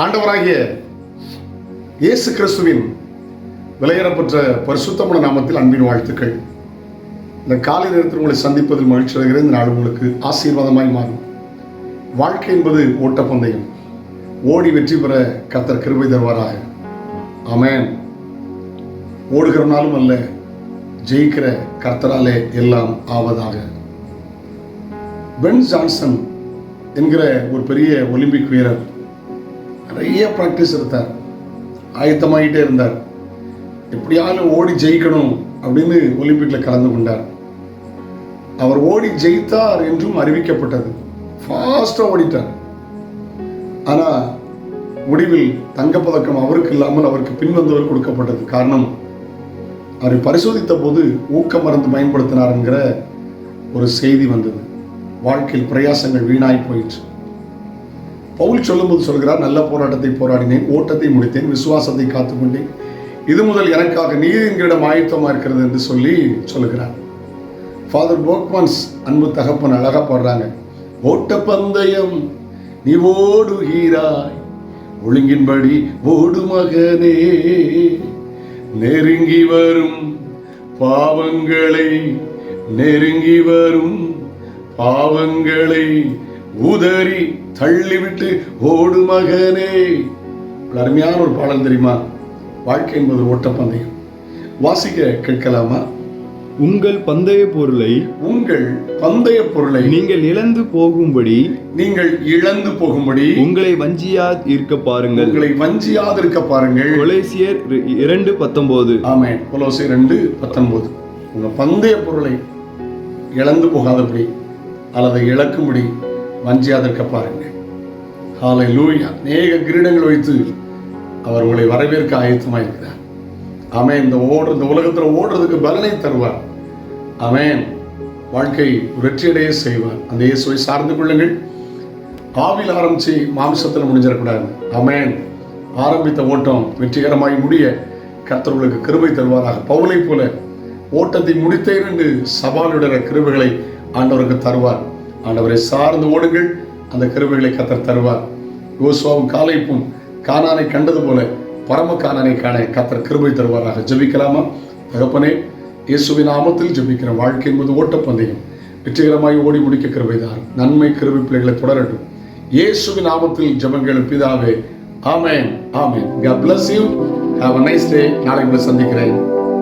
ஆண்டவராகிய இயேசு கிறிஸ்துவின் விலையேறப்பெற்ற பரிசுத்தமான நாமத்தில் அன்பின் வாழ்த்துக்கள். இந்த காலை நேரத்தில் உங்களை சந்திப்பதில் மகிழ்ச்சி அடைகிறேன். இந்த நாள் உங்களுக்கு ஆசீர்வாதமாய் மாறும். வாழ்க்கை என்பது ஓட்டப்பந்தயம். ஓடி வெற்றி பெற கர்த்தர் கிருபை தருவாராக. ஆமென். ஓடுகிறனாலும் அல்ல, ஜெயிக்கிற கர்த்தராலே எல்லாம் ஆவதாக. பென் ஜான்சன் என்கிற ஒரு பெரிய ஒலிம்பிக் வீரர் நிறைய பிராக்டிஸ் எடுத்தார், ஆயத்தமாகிட்டே இருந்தார். எப்படியாலும் ஓடி ஜெயிக்கணும் அப்படின்னு ஒலிம்பிக்கில் கலந்து கொண்டார். அவர் ஓடி ஜெயித்தார் என்றும் அறிவிக்கப்பட்டது. ஃபாஸ்டாக ஓடிட்டார். ஆனால் முடிவில் தங்கப்பதக்கம் அவருக்கு இல்லாமல் அவருக்கு பின்வந்தவர் கொடுக்கப்பட்டது. காரணம், அவரை பரிசோதித்த போது ஊக்க மருந்து பயன்படுத்தினார் என்கிற ஒரு செய்தி வந்தது. வாழ்க்கையில் பிரயாசங்கள் வீணாய் போயிற்று. பவுல் சொல்லும்போது சொல்கிறார், நல்ல போராட்டத்தை போராடினேன், ஓட்டத்தை முடித்தேன், விசுவாசத்தை காத்துக்கொண்டேன், இது முதல் எனக்காக நீதியின் கிரீடம் ஆயத்தமாக இருக்கிறது என்று சொல்லி சொல்லுகிறார். ஃபாதர் போக்மன்ஸ் அன்பு தகப்பன் அழகா பாடுறாங்க. ஓட்டப்பந்தயம் நீ ஓடுகிறாய், ஒழுங்கின்படி ஓடு மகனே, நெருங்கி வரும் பாவங்களை நெருங்கி வரும் பாவங்களை உதறி தள்ளிவிட்டு ஓடு மகனே. அருமையான ஒரு பாடல் தெரியுமா? வாழ்க்கை என்பது ஓட்டப்பந்தயம். வாசிக்க கேட்கலாமா? உங்கள் பந்தய பொருளை நீங்கள் இழந்து போகும்படி உங்களை வஞ்சியாதிருக்க பாருங்கள். கொலோசியர் 2:19. ஆமென். கொலோசியர் 2:19. உங்க பந்தய பொருளை இழந்து போகாதபடி அல்லது இழக்கும்படி வஞ்சியாதிருக்க பாருங்கள். ஹல்லேலூயா. அநேக கிரீடங்கள் வைத்து அவர் உங்களை வரவேற்க ஆயத்தமாக இருக்கிறார். ஆமென். இந்த உலகத்தில் ஓடுறதுக்கு பலனை தருவார். ஆமென். வாழ்க்கை வெற்றியடைய செய்வார். அந்த இயேசுவை சார்ந்து கொள்ளுங்கள். ஆவியில் ஆரம்பிச்சு மாம்சத்தில் முடிஞ்சிடக்கூடாது. ஆமென். ஆரம்பித்த ஓட்டம் வெற்றிகரமாய் முடிய கர்த்தர் உங்களுக்கு கிருபை தருவாராக. பவுலை போல ஓட்டத்தை முடித்தேன் என்று சவாலுடைய கிருபைகளை ஆண்டவருக்கு தருவார். ஆண்டவரை சார்ந்து ஓடுங்கள், அந்த கிருபைகளை கர்த்தர் தருவார். யோசுவாவும் காலேப்பும் கானானை கண்டது போல பரம கானானை காண கர்த்தர் கிருபை தருவாராக. ஜெபிக்கலாமா? தகப்பனே, இயேசுவின் நாமத்தில் ஜெபிக்கிற. வாழ்க்கை என்பது ஓட்டப்பந்தயம். வெற்றிகரமாய் ஓடி முடிக்க கிருபைதார். நன்மை கிருபை பிள்ளைகளை தொடரட்டும். இயேசுவின் நாமத்தில் ஜெபங்கள் பிதாவே. ஆமென். ஆமென். God bless you. Have a nice day. நாளை உங்களை சந்திக்கிறேன்.